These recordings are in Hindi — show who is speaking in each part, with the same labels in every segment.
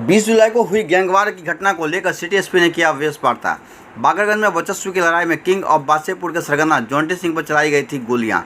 Speaker 1: 20 जुलाई को हुई गैंगवार की घटना को लेकर सिटी एसपी ने किया प्रेस वार्ता। बाकरगंज में वर्चस्व की लड़ाई में किंग ऑफ बादशाहपुर के सरगना जोंटी सिंह पर चलाई गई थी गोलियां।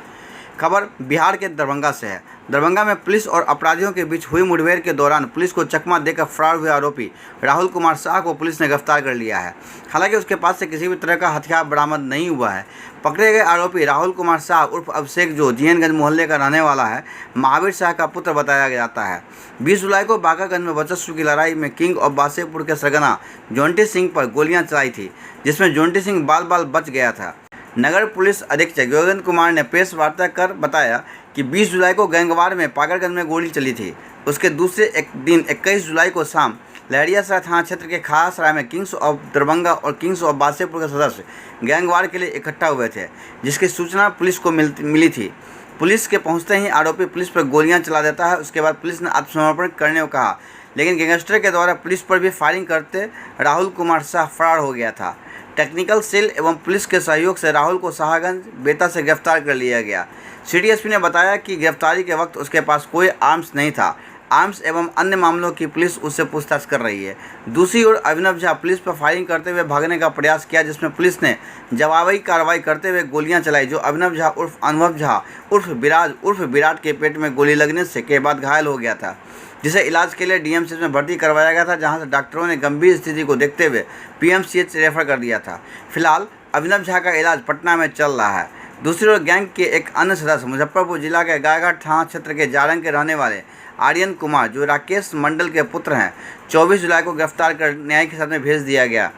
Speaker 1: खबर बिहार के दरभंगा से है। दरभंगा में पुलिस और अपराधियों के बीच हुई मुठभेड़ के दौरान पुलिस को चकमा देकर फरार हुए आरोपी राहुल कुमार शाह को पुलिस ने गिरफ्तार कर लिया है। हालांकि उसके पास से किसी भी तरह का हथियार बरामद नहीं हुआ है। पकड़े गए आरोपी राहुल कुमार शाह उर्फ अभिषेक, जो जीएनगंज मोहल्ले का रहने वाला है, महावीर शाह का पुत्र बताया जाता है। 20 जुलाई को बाकरगंज में वर्चस्व की लड़ाई में किंग ऑफ बादशाहपुर के सरगना जोंटी सिंह पर गोलियां चलाई थी, जिसमें जोंटी सिंह बाल बाल बच गया था। नगर पुलिस अधीक्षक योगेंद्र कुमार ने प्रेस वार्ता कर बताया कि 20 जुलाई को गैंगवार में बाकरगंज में गोली चली थी। उसके दूसरे एक दिन 21 जुलाई को शाम लहरियासराय थाना क्षेत्र के खासराय में किंग्स ऑफ दरभंगा और किंग्स ऑफ बादशाहपुर के सदस्य गैंगवार के लिए इकट्ठा हुए थे, जिसकी सूचना पुलिस को मिली थी। पुलिस के पहुंचते ही आरोपी पुलिस पर गोलियां चला देता है। उसके बाद पुलिस ने आत्मसमर्पण करने को कहा, लेकिन गैंगस्टर के द्वारा पुलिस पर भी फायरिंग करते राहुल कुमार शाह फरार हो गया था। टेक्निकल सेल एवं पुलिस के सहयोग से राहुल को शाहगंज बेता से गिरफ्तार कर लिया गया। सिटी एसपी ने बताया कि गिरफ्तारी के वक्त उसके पास कोई आर्म्स नहीं था। आर्म्स एवं अन्य मामलों की पुलिस उससे पूछताछ कर रही है। दूसरी ओर अभिनव झा पुलिस पर फायरिंग करते हुए भागने का प्रयास किया, जिसमें पुलिस ने जवाबी कार्रवाई करते हुए गोलियां चलाई, जो अभिनव झा उर्फ अनुभव झा उर्फ विराज उर्फ विराट के पेट में गोली लगने से के बाद घायल हो गया था, जिसे इलाज के लिए डीएमसीएच में भर्ती करवाया गया था, जहां से डॉक्टरों ने गंभीर स्थिति को देखते हुए पीएमसीएच रेफर कर दिया था। फिलहाल अभिनव झा का इलाज पटना में चल रहा है। दूसरी ओर गैंग के एक अन्य सदस्य मुजफ्फरपुर जिला के गायघाट थाना क्षेत्र के जारंग के रहने वाले आर्यन कुमार, जो राकेश मंडल के पुत्र हैं, 24 जुलाई को गिरफ्तार कर न्यायिक हिरासत में भेज दिया गया।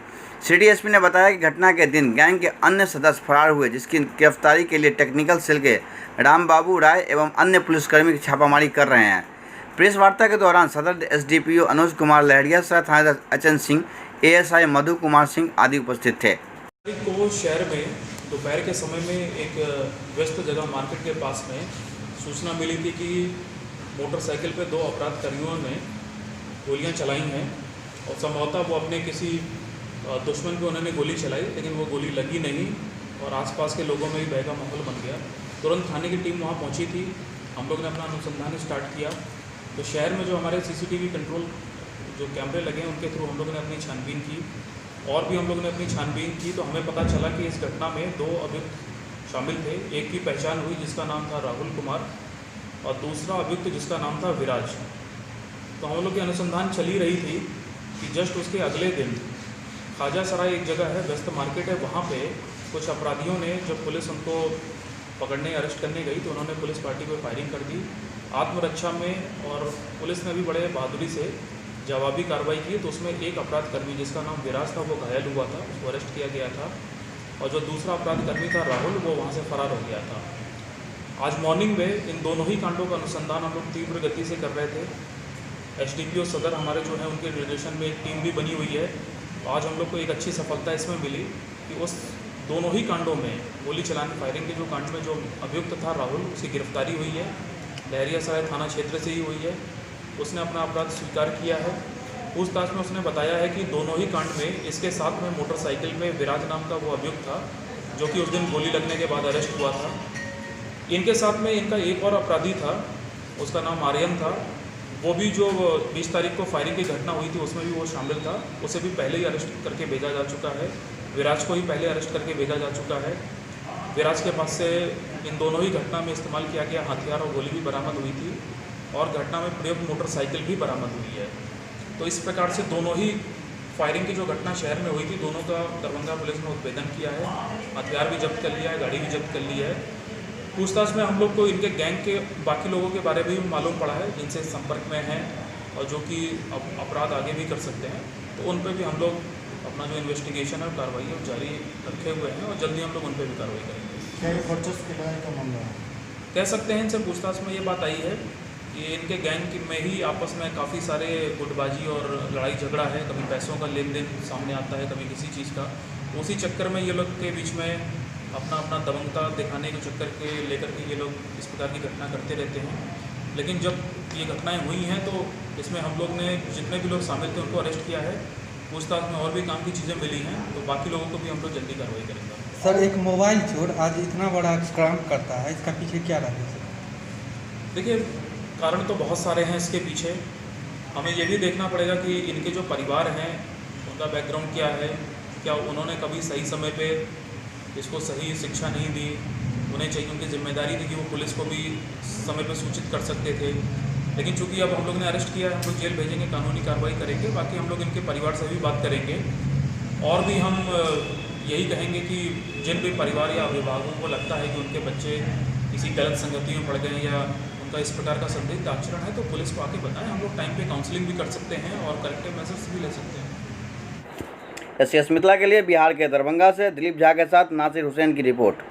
Speaker 1: सिटी एसपी ने बताया कि घटना के दिन गैंग के अन्य सदस्य फरार हुए, जिसकी गिरफ्तारी के लिए टेक्निकल सेल के रामबाबू राय एवं अन्य पुलिसकर्मी की छापामारी कर रहे हैं। प्रेस वार्ता के दौरान सदर एसडीपीओ अनुज कुमार, लहरियासराय थानेदार एचएन सिंह, एएसआई मधु कुमार सिंह आदि उपस्थित थे।
Speaker 2: को शहर में दोपहर के समय में एक व्यस्त जगह मार्केट के पास में सूचना मिली थी कि मोटरसाइकिल पे 2 अपराधकर्मियों ने गोलियां चलाई हैं और संभवतः वो अपने किसी दुश्मन पे उन्होंने गोली चलाई, लेकिन वो गोली लगी नहीं और आसपास के लोगों में भी भय का माहौल बन गया। तुरंत थाने की टीम वहाँ पहुँची थी। हम लोग ने अपना अनुसंधान स्टार्ट किया तो शहर में जो हमारे सीसीटीवी कंट्रोल जो कैमरे लगे हैं उनके थ्रू हम लोगों ने अपनी छानबीन की और भी हम लोगों ने अपनी छानबीन की तो हमें पता चला कि इस घटना में 2 अभियुक्त शामिल थे। एक की पहचान हुई जिसका नाम था राहुल कुमार और दूसरा अभियुक्त जिसका नाम था विराज। तो हम लोग की अनुसंधान चली रही थी कि जस्ट उसके अगले दिन ख्वाजा सराय एक जगह है, व्यस्त मार्केट है, वहाँ पे कुछ अपराधियों ने जब पुलिस उनको पकड़ने अरेस्ट करने गई तो उन्होंने पुलिस पार्टी पर फायरिंग कर दी आत्मरक्षा में, और पुलिस ने भी बड़े बहादुरी से जवाबी कार्रवाई की। तो उसमें एक अपराधकर्मी जिसका नाम विराज था वो घायल हुआ था, उसको अरेस्ट किया गया था, और जो दूसरा अपराधकर्मी था राहुल, वो वहाँ से फरार हो गया था। आज मॉर्निंग में इन दोनों ही कांडों का अनुसंधान हम लोग तीव्र गति से कर रहे थे। एसडीपीओ सदर हमारे जो है उनके निर्देशन में एक टीम भी बनी हुई है। आज हम लोग को एक अच्छी सफलता इसमें मिली कि उस दोनों ही कांडों में गोली चलाने फायरिंग के जो कांड में जो अभियुक्त था राहुल, उसकी गिरफ्तारी हुई है, लहरियासराय थाना क्षेत्र से ही हुई है। उसने अपना अपराध स्वीकार किया है। पूछताछ में उसने बताया है कि दोनों ही कांड में इसके साथ में मोटरसाइकिल में विराज नाम का वो अभियुक्त था, जो कि उस दिन गोली लगने के बाद अरेस्ट हुआ था। इनके साथ में इनका एक और अपराधी था, उसका नाम आर्यन था। वो भी जो 20 तारीख को फायरिंग की घटना हुई थी उसमें भी वो शामिल था। उसे भी पहले ही अरेस्ट करके भेजा जा चुका है। विराज को ही पहले अरेस्ट करके भेजा जा चुका है। विराज के पास से इन दोनों ही घटना में इस्तेमाल किया गया हथियार और गोली भी बरामद हुई थी और घटना में प्रयुक्त मोटरसाइकिल भी बरामद हुई है। तो इस प्रकार से दोनों ही फायरिंग की जो घटना शहर में हुई थी, दोनों का दरभंगा पुलिस ने उद्भेदन किया है। हथियार भी जब्त कर लिया है, गाड़ी भी जब्त कर ली है। पूछताछ में हम लोग को इनके गैंग के बाकी लोगों के बारे में भी मालूम पड़ा है, जिनसे संपर्क में हैं और जो कि अपराध आगे भी कर सकते हैं। तो उन पर भी हम लोग अपना जो इन्वेस्टिगेशन है कार्रवाई है जारी रखे हुए हैं और जल्दी हम लोग उन पर भी कार्रवाई करेंगे।
Speaker 3: क्या ये वर्चस्व की लड़ाई का मामला है?
Speaker 2: कह सकते हैं। इनसे पूछताछ में ये बात आई है कि इनके गैंग में ही आपस में काफ़ी सारे गुटबाजी और लड़ाई झगड़ा है। कभी पैसों का लेन देन सामने आता है, कभी किसी चीज़ का। उसी चक्कर में ये लोग के बीच में अपना दबंगता दिखाने के चक्कर के लेकर के ये लोग इस प्रकार की घटना करते रहते हैं। लेकिन जब ये घटनाएं हुई हैं तो इसमें हम लोग ने जितने भी लोग शामिल थे उनको अरेस्ट किया है। पूछताछ में और भी काम की चीज़ें मिली हैं तो बाकी लोगों को भी हम लोग जल्दी कार्रवाई करेंगे।
Speaker 3: सर, एक मोबाइल चोर आज इतना बड़ा क्राइम करता है, इसका पीछे क्या रहा है?
Speaker 2: देखिए, कारण तो बहुत सारे हैं इसके पीछे। हमें ये भी देखना पड़ेगा कि इनके जो परिवार हैं उनका बैकग्राउंड क्या है, क्या उन्होंने कभी सही समय पे इसको सही शिक्षा नहीं दी। उन्हें चाहिए, उनकी जिम्मेदारी थी कि वो पुलिस को भी समय पे सूचित कर सकते थे, लेकिन चूंकि अब हम लोग ने अरेस्ट किया है, हम लोग जेल भेजेंगे, कानूनी कार्रवाई करेंगे। बाकी हम लोग इनके परिवार से भी बात करेंगे और भी हम यही कहेंगे कि जिन भी परिवार या अभिभावकों को लगता है कि उनके बच्चे किसी गलत संगति में पड़ गए या उनका इस प्रकार का संदिग्ध आचरण है, तो पुलिस को आके बताएं। हम लोग टाइम पे काउंसलिंग भी कर सकते हैं और करेक्टिव मेजर्स भी ले सकते हैं।
Speaker 1: एस मिथिला के लिए बिहार के दरभंगा से दिलीप झा के साथ नासिर हुसैन की रिपोर्ट।